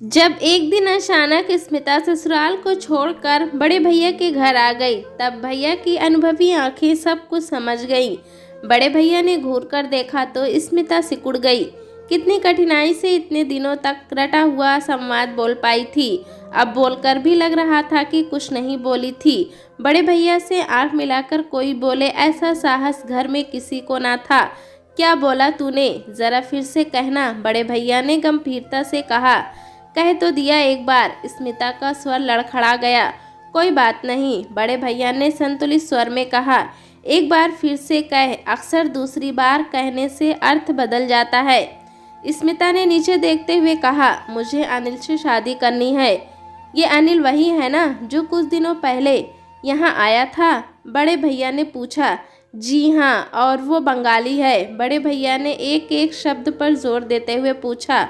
जब एक दिन अचानक स्मिता ससुराल को छोड़कर बड़े भैया के घर आ गई, तब भैया की अनुभवी आंखें सब कुछ समझ गईं। बड़े भैया ने घूर कर देखा तो स्मिता सिकुड़ गई। कितनी कठिनाई से इतने दिनों तक रटा हुआ संवाद बोल पाई थी। अब बोलकर भी लग रहा था कि कुछ नहीं बोली थी। बड़े भैया से आंख मिलाकर कोई बोले, ऐसा साहस घर में किसी को ना था। क्या बोला तूने, जरा फिर से कहना, बड़े भैया ने गंभीरता से कहा। कह तो दिया एक बार, स्मिता का स्वर लड़खड़ा गया। कोई बात नहीं, बड़े भैया ने संतुलित स्वर में कहा। एक बार फिर से कह, अक्सर दूसरी बार कहने से अर्थ बदल जाता है। स्मिता ने नीचे देखते हुए कहा, मुझे अनिल से शादी करनी है। ये अनिल वही है ना जो कुछ दिनों पहले यहाँ आया था? बड़े भैया ने पूछा। जी हाँ, और वो बंगाली है? बड़े भैया ने एक एक शब्द पर जोर देते हुए पूछा।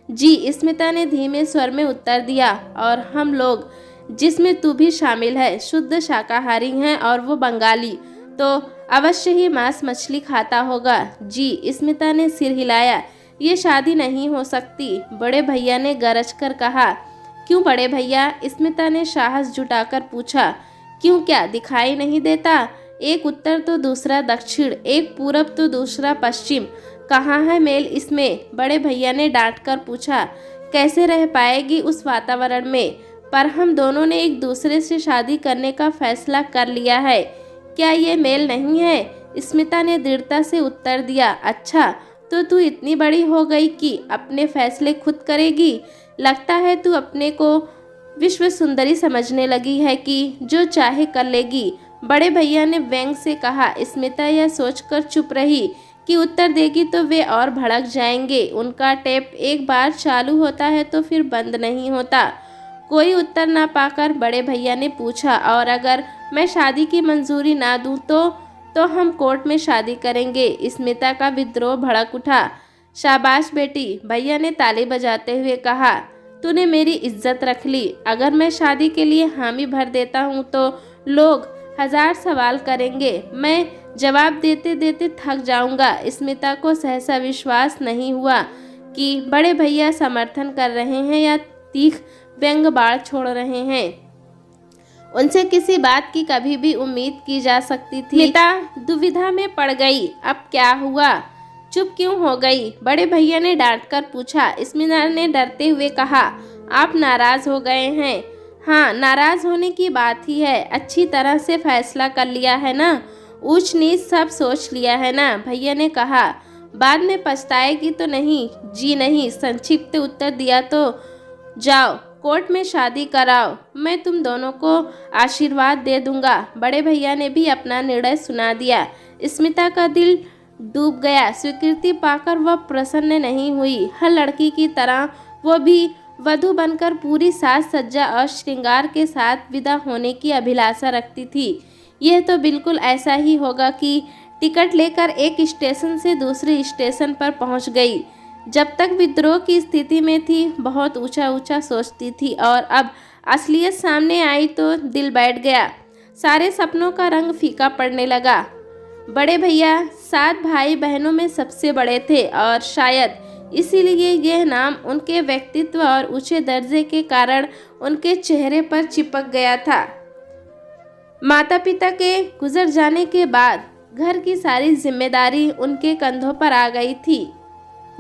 जी, स्मिता ने धीमे स्वर में उत्तर दिया। और हम लोग, जिसमें तू भी शामिल है, शुद्ध शाकाहारी हैं और वो बंगाली, तो अवश्य ही मांस मछली खाता होगा। जी, स्मिता ने सिर हिलाया। ये शादी नहीं हो सकती, बड़े भैया ने गरज कर कहा। क्यों बड़े भैया? स्मिता ने साहस जुटाकर पूछा। क्यों, क्या दिखाई नहीं देता? एक उत्तर तो दूसरा दक्षिण, एक पूरब तो दूसरा पश्चिम, कहाँ है मेल इसमें? बड़े भैया ने डांट कर पूछा। कैसे रह पाएगी उस वातावरण में? पर हम दोनों ने एक दूसरे से शादी करने का फैसला कर लिया है। क्या ये मेल नहीं है? स्मिता ने दृढ़ता से उत्तर दिया। अच्छा, तो तू इतनी बड़ी हो गई कि अपने फैसले खुद करेगी? लगता है तू अपने को विश्व सुंदरी समझने लगी है कि जो चाहे कर लेगी, बड़े भैया ने व्यंग से कहा। स्मिता यह सोचकर चुप रही कि उत्तर देगी तो वे और भड़क जाएंगे। उनका टेप एक बार चालू होता है तो फिर बंद नहीं होता। कोई उत्तर ना पाकर बड़े भैया ने पूछा, और अगर मैं शादी की मंजूरी ना दूं तो हम कोर्ट में शादी करेंगे। स्मिता का विद्रोह भड़क उठा। शाबाश बेटी, भैया ने ताली बजाते हुए कहा। तूने मेरी इज्जत रख ली। अगर मैं शादी के लिए हामी भर देता हूँ तो लोग हजार सवाल करेंगे। मैं जवाब देते देते थक जाऊंगा। स्मिता को सहसा विश्वास नहीं हुआ कि बड़े भैया समर्थन कर रहे हैं या तीख व्यंग बाढ़ छोड़ रहे हैं। उनसे किसी बात की कभी भी उम्मीद की जा सकती थी। स्मिता दुविधा में पड़ गई। अब क्या हुआ? चुप क्यों हो गई? बड़े भैया ने डांट कर पूछा। स्मिता ने डरते हुए कहा। आप नाराज हो गए हैं? हाँ, नाराज होने की बात ही है। अच्छी तरह से फैसला कर लिया है ना? ऊंच नीच सब सोच लिया है ना? भैया ने कहा। बाद में पछताएगी तो नहीं? जी नहीं, संक्षिप्त उत्तर दिया। तो जाओ, कोर्ट में शादी कराओ, मैं तुम दोनों को आशीर्वाद दे दूंगा। बड़े भैया ने भी अपना निर्णय सुना दिया। स्मिता का दिल डूब गया। स्वीकृति पाकर वह प्रसन्न नहीं हुई। हर लड़की की तरह वो भी वधू बनकर पूरी साज सज्जा और श्रृंगार के साथ विदा होने की अभिलाषा रखती थी। यह तो बिल्कुल ऐसा ही होगा कि टिकट लेकर एक स्टेशन से दूसरे स्टेशन पर पहुंच गई। जब तक विद्रोह की स्थिति में थी बहुत ऊंचा ऊंचा सोचती थी, और अब असलियत सामने आई तो दिल बैठ गया। सारे सपनों का रंग फीका पड़ने लगा। बड़े भैया 7 भाई बहनों में सबसे बड़े थे और शायद इसीलिए यह नाम उनके व्यक्तित्व और ऊंचे दर्जे के कारण उनके चेहरे पर चिपक गया था। माता पिता के गुजर जाने के बाद घर की सारी जिम्मेदारी उनके कंधों पर आ गई थी।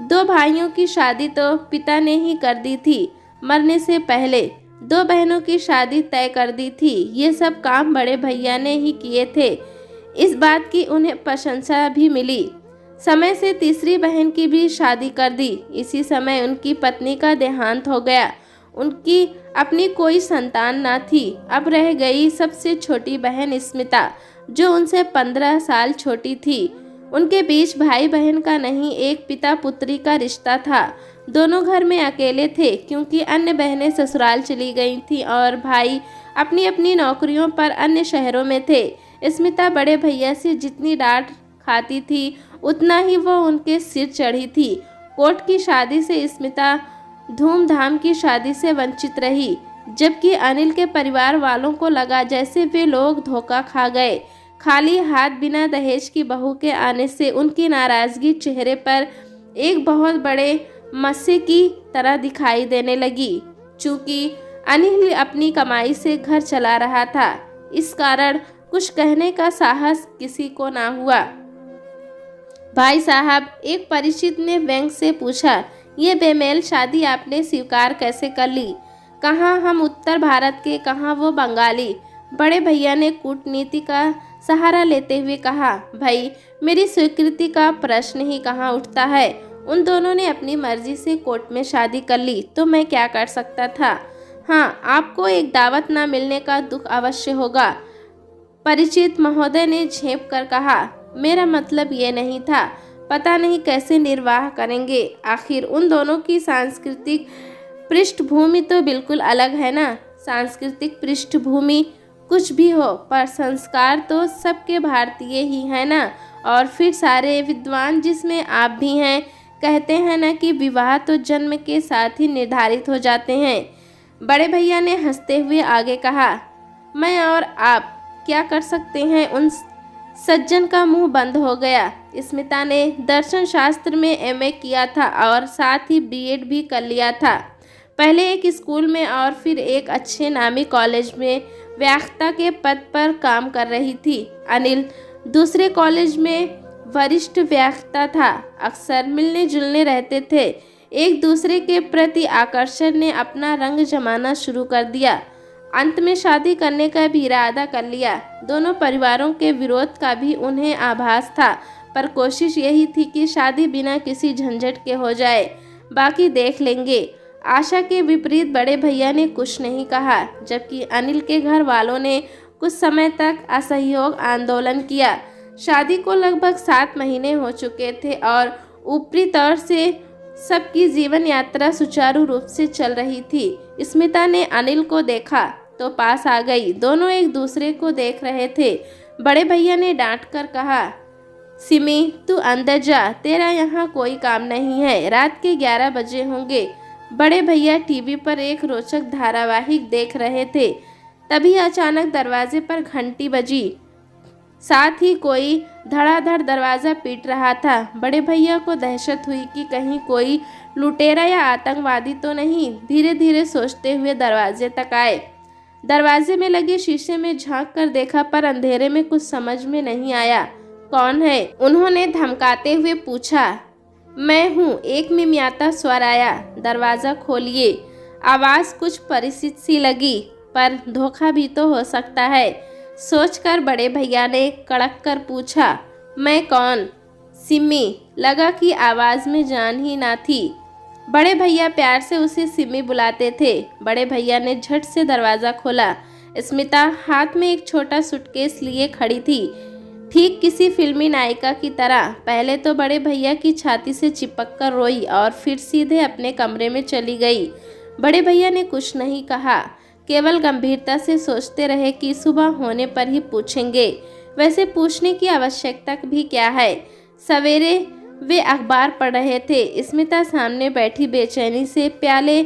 2 भाइयों की शादी तो पिता ने ही कर दी थी मरने से पहले। 2 बहनों की शादी तय कर दी थी। ये सब काम बड़े भैया ने ही किए थे। इस बात की उन्हें प्रशंसा भी मिली। समय से तीसरी बहन की भी शादी कर दी। इसी समय उनकी पत्नी का देहांत हो गया। उनकी अपनी कोई संतान न थी। अब रह गई सबसे छोटी बहन स्मिता, जो उनसे 15 साल छोटी थी। उनके बीच भाई बहन का नहीं, एक पिता पुत्री का रिश्ता था। दोनों घर में अकेले थे क्योंकि अन्य बहनें ससुराल चली गई थीं और भाई अपनी अपनी नौकरियों पर अन्य शहरों में थे। स्मिता बड़े भैया से जितनी डांट खाती थी उतना ही वो उनके सिर चढ़ी थी। कोर्ट की शादी से स्मिता धूमधाम की शादी से वंचित रही, जबकि अनिल के परिवार वालों को लगा जैसे वे लोग धोखा खा गए। खाली हाथ बिना दहेज की बहू के आने से उनकी नाराजगी चेहरे पर एक बहुत बड़े मस्से की तरह दिखाई देने लगी। चूंकि अनिल अपनी कमाई से घर चला रहा था, इस कारण कुछ कहने का साहस किसी को ना हुआ। भाई साहब, एक परिचित ने व्यंग से पूछा, ये बेमेल शादी आपने स्वीकार कैसे कर ली? कहाँ हम उत्तर भारत के, कहाँ वो बंगाली। बड़े भैया ने कूटनीति का सहारा लेते हुए कहा, भाई मेरी स्वीकृति का प्रश्न ही कहाँ उठता है। उन दोनों ने अपनी मर्जी से कोर्ट में शादी कर ली तो मैं क्या कर सकता था। हाँ, आपको एक दावत ना मिलने का दुख अवश्य होगा। परिचित महोदय ने झेप कर कहा, मेरा मतलब ये नहीं था। पता नहीं कैसे निर्वाह करेंगे। आखिर उन दोनों की सांस्कृतिक पृष्ठभूमि तो बिल्कुल अलग है ना। सांस्कृतिक पृष्ठभूमि कुछ भी हो, पर संस्कार तो सबके भारतीय ही है ना। और फिर सारे विद्वान, जिसमें आप भी हैं, कहते हैं ना कि विवाह तो जन्म के साथ ही निर्धारित हो जाते हैं। बड़े भैया ने हंसते हुए आगे कहा, मैं और आप क्या कर सकते हैं। उन सज्जन का मुंह बंद हो गया। स्मिता ने दर्शन शास्त्र में एमए किया था और साथ ही बीएड भी कर लिया था। पहले एक स्कूल में और फिर एक अच्छे नामी कॉलेज में व्याख्याता के पद पर काम कर रही थी। अनिल दूसरे कॉलेज में वरिष्ठ व्याख्याता था। अक्सर मिलने जुलने रहते थे। एक दूसरे के प्रति आकर्षण ने अपना रंग जमाना शुरू कर दिया। अंत में शादी करने का भी इरादा कर लिया। दोनों परिवारों के विरोध का भी उन्हें आभास था, पर कोशिश यही थी कि शादी बिना किसी झंझट के हो जाए। बाकी देख लेंगे। आशा के विपरीत बड़े भैया ने कुछ नहीं कहा, जबकि अनिल के घर वालों ने कुछ समय तक असहयोग आंदोलन किया। शादी को लगभग 7 महीने हो चुके थे और ऊपरी तौर से सबकी जीवन यात्रा सुचारू रूप से चल रही थी। स्मिता ने अनिल को देखा तो पास आ गई। दोनों एक दूसरे को देख रहे थे। बड़े भैया ने डांट कर कहा, सिमी तू अंदर जा, तेरा यहाँ कोई काम नहीं है। रात के 11 बजे होंगे। बड़े भैया टीवी पर एक रोचक धारावाहिक देख रहे थे। तभी अचानक दरवाजे पर घंटी बजी। साथ ही कोई धड़ाधड़ दरवाज़ा पीट रहा था। बड़े भैया को दहशत हुई कि कहीं कोई लुटेरा या आतंकवादी तो नहीं। धीरे धीरे सोचते हुए दरवाजे तक आए। दरवाजे में लगे शीशे में झांक कर देखा, पर अंधेरे में कुछ समझ में नहीं आया। कौन है? उन्होंने धमकाते हुए पूछा। मैं हूँ, एक मिमियाता स्वर आया। दरवाज़ा खोलिए। आवाज़ कुछ परिचित सी लगी, पर धोखा भी तो हो सकता है, सोचकर बड़े भैया ने कड़क कर पूछा, मैं कौन? सिमी। लगा कि आवाज़ में जान ही ना थी। बड़े भैया प्यार से उसे सिमी बुलाते थे। बड़े भैया ने झट से दरवाज़ा खोला। स्मिता हाथ में एक छोटा सूटकेस लिए खड़ी थी, ठीक किसी फिल्मी नायिका की तरह। पहले तो बड़े भैया की छाती से चिपक कर रोई और फिर सीधे अपने कमरे में चली गई। बड़े भैया ने कुछ नहीं कहा, केवल गंभीरता से सोचते रहे कि सुबह होने पर ही पूछेंगे। वैसे पूछने की आवश्यकता भी क्या है। सवेरे वे अखबार पढ़ रहे थे। स्मिता सामने बैठी बेचैनी से प्याले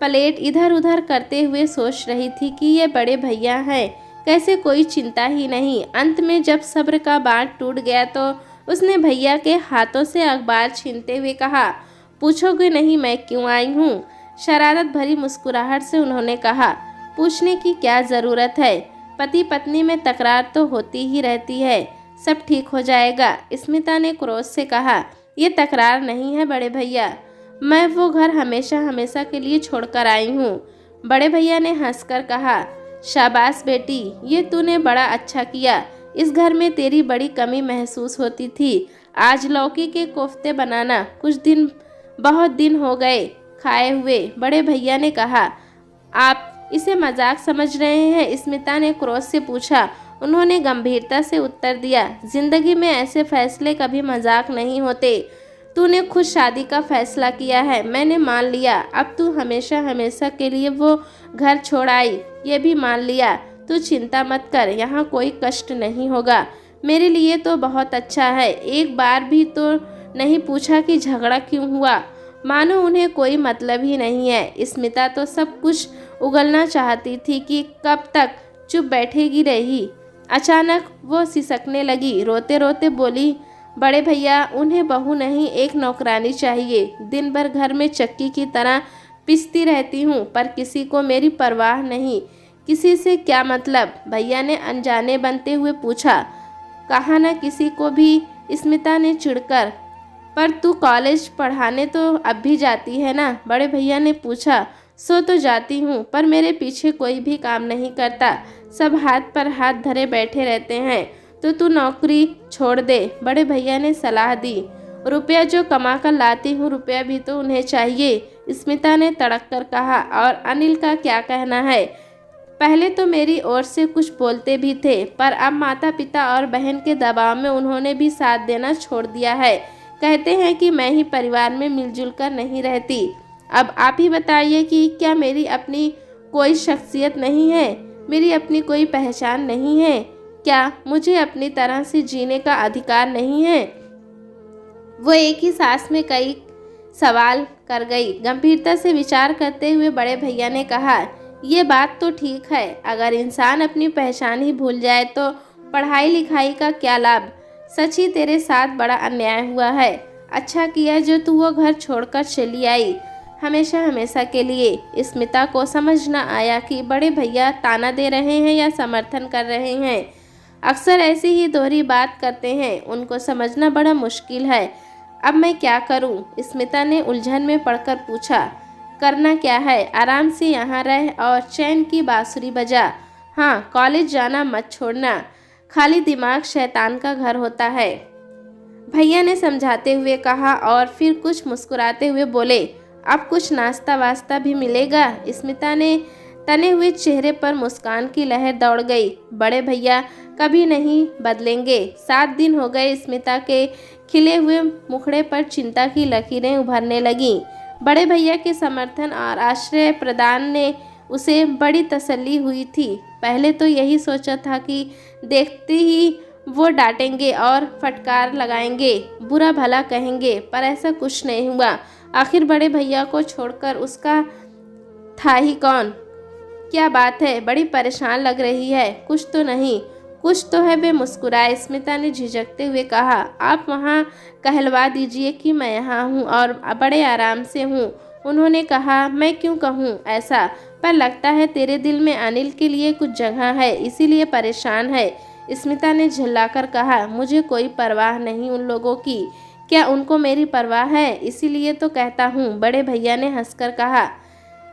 प्लेट इधर उधर करते हुए सोच रही थी कि ये बड़े भैया हैं, कैसे कोई चिंता ही नहीं। अंत में जब सब्र का बांध टूट गया तो उसने भैया के हाथों से अखबार छीनते हुए कहा, पूछोगे नहीं मैं क्यों आई हूँ? शरारत भरी मुस्कुराहट से उन्होंने कहा, पूछने की क्या ज़रूरत है, पति पत्नी में तकरार तो होती ही रहती है, सब ठीक हो जाएगा। स्मिता ने क्रोध से कहा, ये तकरार नहीं है बड़े भैया, मैं वो घर हमेशा हमेशा के लिए छोड़कर आई हूँ। बड़े भैया ने हंसकर कहा, शाबाश बेटी, ये तूने बड़ा अच्छा किया। इस घर में तेरी बड़ी कमी महसूस होती थी। आज लौकी के कोफ्ते बनाना, बहुत दिन हो गए खाए हुए। बड़े भैया ने कहा, आप इसे मजाक समझ रहे हैं? स्मिता ने क्रोध से पूछा। उन्होंने गंभीरता से उत्तर दिया, जिंदगी में ऐसे फैसले कभी मजाक नहीं होते। तूने खुद शादी का फैसला किया है, मैंने मान लिया। अब तू हमेशा हमेशा के लिए वो घर छोड़ आई, ये भी मान लिया। तू चिंता मत कर, यहाँ कोई कष्ट नहीं होगा। मेरे लिए तो बहुत अच्छा है। एक बार भी तो नहीं पूछा कि झगड़ा क्यों हुआ, मानो उन्हें कोई मतलब ही नहीं है। स्मिता तो सब कुछ उगलना चाहती थी कि कब तक चुप बैठेगी रही। अचानक वो सिसकने लगी, रोते रोते बोली, बड़े भैया, उन्हें बहू नहीं एक नौकरानी चाहिए। दिन भर घर में चक्की की तरह पिसती रहती हूँ, पर किसी को मेरी परवाह नहीं। किसी से क्या मतलब? भैया ने अनजाने बनते हुए पूछा। कहा ना किसी को भी, स्मिता ने चिढ़कर। पर तू कॉलेज पढ़ाने तो अब भी जाती है ना? बड़े भैया ने पूछा। सो तो जाती हूँ, पर मेरे पीछे कोई भी काम नहीं करता, सब हाथ पर हाथ धरे बैठे रहते हैं। तो तू नौकरी छोड़ दे, बड़े भैया ने सलाह दी। रुपया जो कमा कर लाती हूँ, रुपया भी तो उन्हें चाहिए, स्मिता ने तड़क कर कहा। और अनिल का क्या कहना है? पहले तो मेरी ओर से कुछ बोलते भी थे, पर अब माता पिता और बहन के दबाव में उन्होंने भी साथ देना छोड़ दिया है। कहते हैं कि मैं ही परिवार में मिलजुल कर नहीं रहती। अब आप ही बताइए कि क्या मेरी अपनी कोई शख्सियत नहीं है? मेरी अपनी कोई पहचान नहीं है? क्या मुझे अपनी तरह से जीने का अधिकार नहीं है? वो एक ही सांस में कई सवाल कर गई। गंभीरता से विचार करते हुए बड़े भैया ने कहा, ये बात तो ठीक है, अगर इंसान अपनी पहचान ही भूल जाए तो पढ़ाई लिखाई का क्या लाभ? सच ही तेरे साथ बड़ा अन्याय हुआ है। अच्छा किया जो तू वो घर छोड़कर चली आई, हमेशा हमेशा के लिए। स्मिता को समझ न आया कि बड़े भैया ताना दे रहे हैं या समर्थन कर रहे हैं। अक्सर ऐसी ही दोहरी बात करते हैं, उनको समझना बड़ा मुश्किल है। अब मैं क्या करूं? स्मिता ने उलझन में पड़कर पूछा। करना क्या है? आराम से यहाँ रह और चैन की बांसुरी बजा। हाँ, कॉलेज जाना मत छोड़ना, खाली दिमाग शैतान का घर होता है, भैया ने समझाते हुए कहा। और फिर कुछ मुस्कुराते हुए बोले, अब कुछ नाश्ता वास्ता भी मिलेगा? स्मिता ने तने हुए चेहरे पर मुस्कान की लहर दौड़ गई। बड़े भैया कभी नहीं बदलेंगे। 7 दिन हो गए। स्मिता के खिले हुए मुखड़े पर चिंता की लकीरें उभरने लगीं। बड़े भैया के समर्थन और आश्रय प्रदान ने उसे बड़ी तसल्ली हुई थी। पहले तो यही सोचा था कि देखते ही वो डांटेंगे और फटकार लगाएंगे, बुरा भला कहेंगे, पर ऐसा कुछ नहीं हुआ। आखिर बड़े भैया को छोड़कर उसका था ही कौन? क्या बात है, बड़ी परेशान लग रही है। कुछ तो नहीं? कुछ तो है। वे मुस्कुराए। स्मिता ने झिझकते हुए कहा, आप वहाँ कहलवा दीजिए कि मैं यहाँ हूँ और बड़े आराम से हूँ। उन्होंने कहा, मैं क्यों कहूँ ऐसा? पर लगता है तेरे दिल में अनिल के लिए कुछ जगह है, इसीलिए परेशान है। स्मिता ने झल्लाकर कहा, मुझे कोई परवाह नहीं उन लोगों की। क्या उनको मेरी परवाह है? इसीलिए तो कहता हूँ, बड़े भैया ने हंसकर कहा।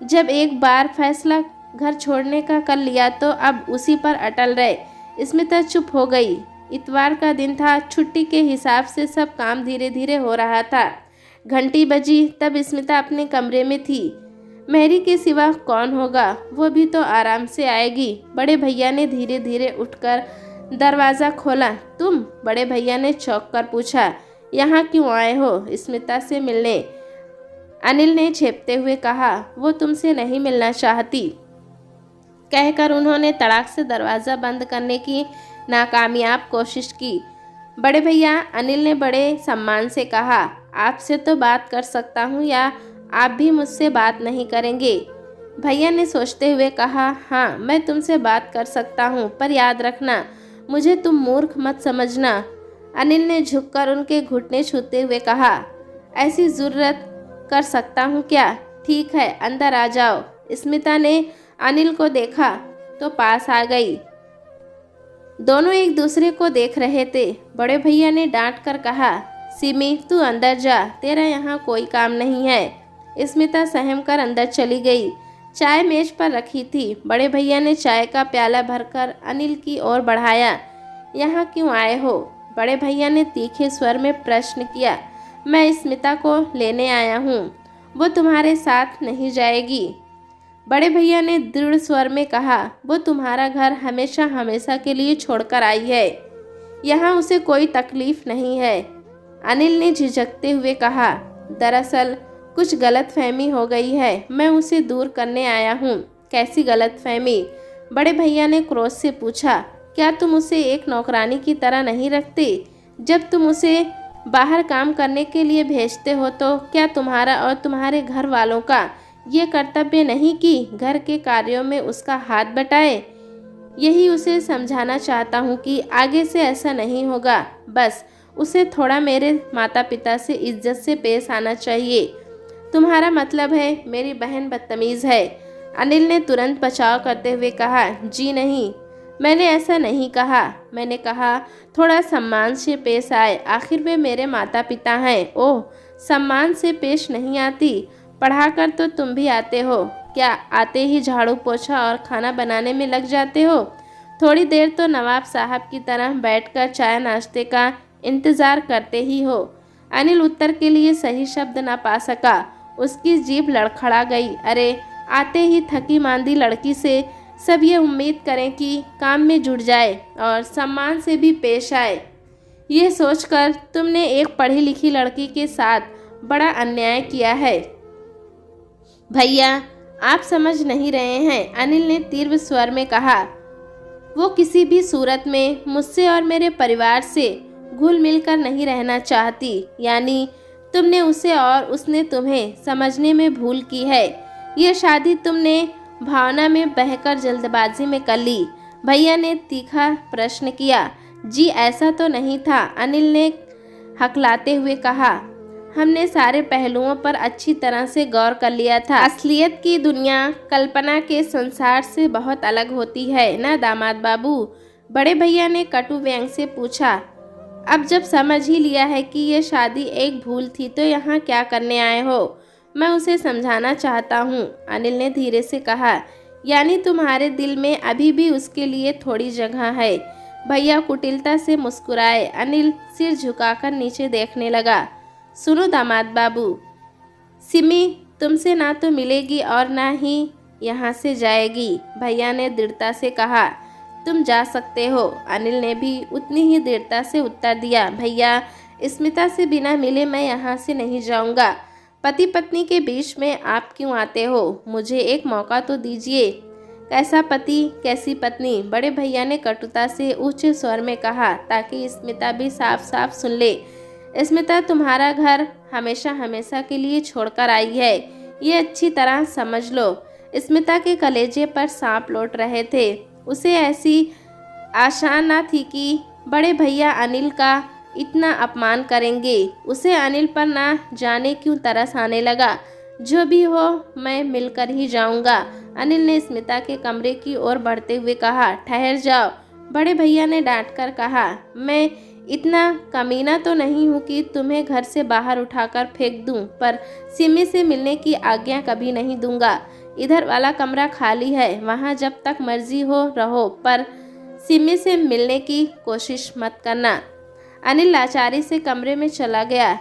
जब एक बार फैसला घर छोड़ने का कर लिया तो अब उसी पर अटल रहे। स्मिता चुप हो गई। इतवार का दिन था, छुट्टी के हिसाब से सब काम धीरे धीरे हो रहा था। घंटी बजी तब स्मिता अपने कमरे में थी। मेहरी के सिवा कौन होगा? वो भी तो आराम से आएगी। बड़े भैया ने धीरे धीरे उठकर दरवाज़ा खोला। तुम? बड़े भैया ने चौंक कर पूछा। यहाँ क्यों आए हो? स्मिता से मिलने, अनिल ने झेपते हुए कहा। वो तुमसे नहीं मिलना चाहती, कहकर उन्होंने तड़ाक से दरवाज़ा बंद करने की नाकामयाब कोशिश की। बड़े भैया, अनिल ने बड़े सम्मान से कहा, आपसे तो बात कर सकता हूँ या आप भी मुझसे बात नहीं करेंगे? भैया ने सोचते हुए कहा, हाँ मैं तुमसे बात कर सकता हूँ, पर याद रखना मुझे तुम मूर्ख मत समझना। अनिल ने झुककर उनके घुटने छूते हुए कहा, ऐसी ज़रूरत कर सकता हूँ क्या? ठीक है, अंदर आ जाओ। स्मिता ने अनिल को देखा तो पास आ गई। दोनों एक दूसरे को देख रहे थे। बड़े भैया ने डांट कर कहा, सिमी तू अंदर जा, तेरा यहाँ कोई काम नहीं है। स्मिता सहम कर अंदर चली गई। चाय मेज पर रखी थी। बड़े भैया ने चाय का प्याला भरकर अनिल की ओर बढ़ाया। यहाँ क्यों आए हो? बड़े भैया ने तीखे स्वर में प्रश्न किया। मैं स्मिता को लेने आया हूँ, वो तुम्हारे साथ नहीं जाएगी। बड़े भैया ने दृढ़ स्वर में कहा, वो तुम्हारा घर हमेशा हमेशा के लिए छोड़कर आई है, यहाँ उसे कोई तकलीफ नहीं है। अनिल ने झिझकते हुए कहा, दरअसल कुछ गलतफहमी हो गई है, मैं उसे दूर करने आया हूँ। कैसी गलतफहमी? बड़े भैया ने क्रोध से पूछा। क्या तुम उसे एक नौकरानी की तरह नहीं रखते? जब तुम उसे बाहर काम करने के लिए भेजते हो तो क्या तुम्हारा और तुम्हारे घर वालों का ये कर्तव्य नहीं कि घर के कार्यों में उसका हाथ बटाए? यही उसे समझाना चाहता हूँ कि आगे से ऐसा नहीं होगा। बस उसे थोड़ा मेरे माता पिता से इज्जत से पेश आना चाहिए। तुम्हारा मतलब है मेरी बहन बदतमीज़ है? अनिल ने तुरंत बचाव करते हुए कहा। जी नहीं, मैंने ऐसा नहीं कहा। मैंने कहा थोड़ा सम्मान से पेश आए, आखिर वे मेरे माता पिता हैं। ओह, सम्मान से पेश नहीं आती? पढ़ाकर तो तुम भी आते हो, क्या आते ही झाड़ू पोछा और खाना बनाने में लग जाते हो? थोड़ी देर तो नवाब साहब की तरह बैठकर चाय नाश्ते का इंतज़ार करते ही हो। अनिल उत्तर के लिए सही शब्द ना पा सका। उसकी जीभ लड़खड़ा गई। अरे, आते ही थकी मांदी लड़की से सब ये उम्मीद करें कि काम में जुट जाए और सम्मान से भी पेश आए, ये सोचकर तुमने एक पढ़ी लिखी लड़की के साथ बड़ा अन्याय किया है। भैया, आप समझ नहीं रहे हैं, अनिल ने तीव्र स्वर में कहा। वो किसी भी सूरत में मुझसे और मेरे परिवार से घुल मिलकर नहीं रहना चाहती। यानी तुमने उसे और उसने तुम्हें समझने में भूल की है। ये शादी तुमने भावना में बहकर जल्दबाजी में कर ली। भैया ने तीखा प्रश्न किया। जी ऐसा तो नहीं था, अनिल ने हकलाते हुए कहा। हमने सारे पहलुओं पर अच्छी तरह से गौर कर लिया था। असलियत की दुनिया कल्पना के संसार से बहुत अलग होती है ना दामाद बाबू? बड़े भैया ने कटु व्यंग से पूछा। अब जब समझ ही लिया है कि ये शादी एक भूल थी तो यहाँ क्या करने आए हो? मैं उसे समझाना चाहता हूँ, अनिल ने धीरे से कहा। यानी तुम्हारे दिल में अभी भी उसके लिए थोड़ी जगह है? भैया कुटिलता से मुस्कुराए। अनिल सिर झुकाकर नीचे देखने लगा। सुनो दामाद बाबू, सिमी तुमसे ना तो मिलेगी और ना ही यहाँ से जाएगी, भैया ने दृढ़ता से कहा। तुम जा सकते हो, अनिल ने भी उतनी ही दृढ़ता से उत्तर दिया। भैया, स्मिता से बिना मिले मैं यहाँ से नहीं जाऊँगा। पति पत्नी के बीच में आप क्यों आते हो? मुझे एक मौका तो दीजिए। कैसा पति कैसी पत्नी? बड़े भैया ने कटुता से ऊंचे स्वर में कहा, ताकि स्मिता भी साफ साफ सुन ले। स्मिता तुम्हारा घर हमेशा हमेशा के लिए छोड़कर आई है, ये अच्छी तरह समझ लो। स्मिता के कलेजे पर सांप लौट रहे थे। उसे ऐसी आशा न थी कि बड़े भैया अनिल का इतना अपमान करेंगे। उसे अनिल पर ना जाने क्यों तरस आने लगा। जो भी हो, मैं मिलकर ही जाऊंगा, अनिल ने स्मिता के कमरे की ओर बढ़ते हुए कहा। ठहर जाओ, बड़े भैया ने डांटकर कहा। मैं इतना कमीना तो नहीं हूँ कि तुम्हें घर से बाहर उठाकर फेंक दूँ, पर सिमी से मिलने की आज्ञा कभी नहीं दूंगा। इधर वाला कमरा खाली है, वहाँ जब तक मर्जी हो रहो, पर सिमी से मिलने की कोशिश मत करना। अनिल लाचारी से कमरे में चला गया।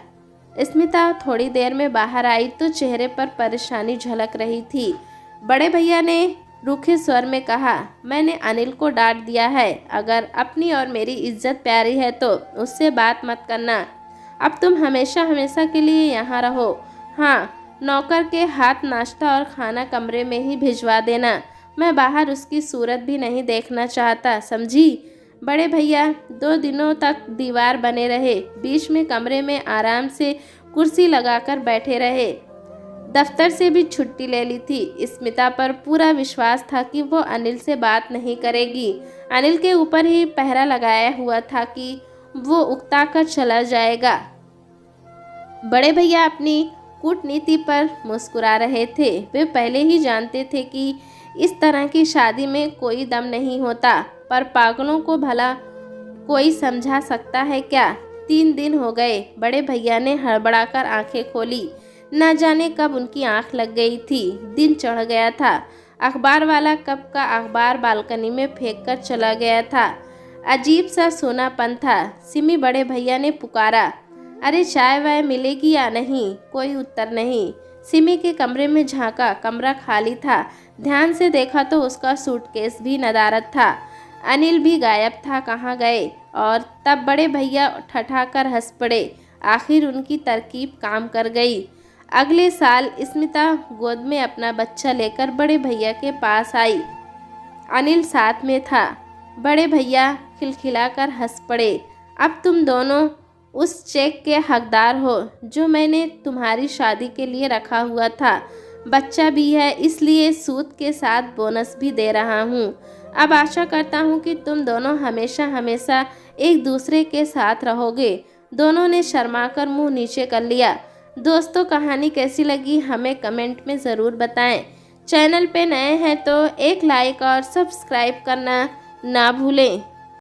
स्मिता थोड़ी देर में बाहर आई तो चेहरे पर परेशानी झलक रही थी। बड़े भैया ने रूखे स्वर में कहा, मैंने अनिल को डांट दिया है। अगर अपनी और मेरी इज्जत प्यारी है तो उससे बात मत करना। अब तुम हमेशा हमेशा के लिए यहाँ रहो। हाँ, नौकर के हाथ नाश्ता और खाना कमरे में ही भिजवा देना। मैं बाहर उसकी सूरत भी नहीं देखना चाहता, समझी? बड़े भैया 2 दिनों तक दीवार बने रहे। बीच में कमरे में आराम से कुर्सी लगाकर बैठे रहे। दफ्तर से भी छुट्टी ले ली थी। स्मिता पर पूरा विश्वास था कि वो अनिल से बात नहीं करेगी। अनिल के ऊपर ही पहरा लगाया हुआ था कि वो उकता कर चला जाएगा। बड़े भैया अपनी कूटनीति पर मुस्कुरा रहे थे। वे पहले ही जानते थे कि इस तरह की शादी में कोई दम नहीं होता, पर पागलों को भला कोई समझा सकता है क्या? 3 दिन हो गए। बड़े भैया ने हड़बड़ाकर आंखें खोली। न जाने कब उनकी आंख लग गई थी। दिन चढ़ गया था। अखबार वाला कब का अखबार बालकनी में फेंक कर चला गया था। अजीब सा सोनापन था। सिमी बड़े भैया ने पुकारा, अरे चाय वाय मिलेगी या नहीं? कोई उत्तर नहीं। सिमी के कमरे में झांका, कमरा खाली था। ध्यान से देखा तो उसका सूटकेस भी नदारद था। अनिल भी गायब था, कहाँ गए? और तब बड़े भैया ठठाकर हंस पड़े। आखिर उनकी तरकीब काम कर गई। अगले साल स्मिता गोद में अपना बच्चा लेकर बड़े भैया के पास आई। अनिल साथ में था। बड़े भैया खिलखिलाकर हंस पड़े। अब तुम दोनों उस चेक के हकदार हो जो मैंने तुम्हारी शादी के लिए रखा हुआ था। बच्चा भी है, इसलिए सूद के साथ बोनस भी दे रहा हूँ। अब आशा करता हूँ कि तुम दोनों हमेशा हमेशा एक दूसरे के साथ रहोगे। दोनों ने शर्माकर मुंह नीचे कर लिया। दोस्तों, कहानी कैसी लगी हमें कमेंट में ज़रूर बताएं। चैनल पे नए हैं तो एक लाइक और सब्सक्राइब करना ना भूलें।